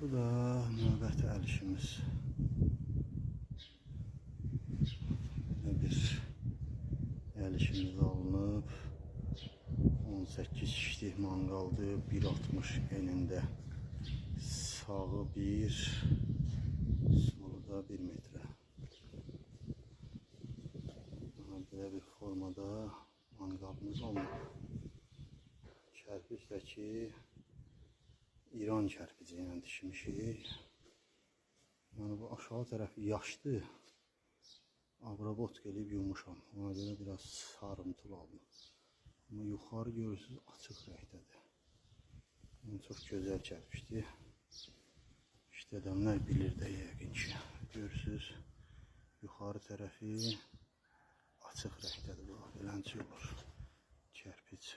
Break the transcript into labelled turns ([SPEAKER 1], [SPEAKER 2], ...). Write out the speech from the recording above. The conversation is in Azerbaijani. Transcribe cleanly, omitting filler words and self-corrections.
[SPEAKER 1] Bu da növbəti əl işimiz. Belə bir əl işimiz alınıb. 18 kişilik manqaldır. 1.60 enində. Sağı 1, solu da 1 metrə. Belə bir formada manqalımız alınıb. Kərpicdəki İran kərpici ilə dişmişik. Yəni bu aşağı tərəfi yaşdır. Abrabot gelib yumuşam. Ona görə biraz sarımtılı aldım. Amma yuxarı görürsünüz açıq rəngdədir. Yəni çox gözəl kərpicdir. İşlədənlər bilir də yəqin ki. Görürsünüz yuxarı tərəfi açıq rəngdədir. Bax, belənçi olur kərpic.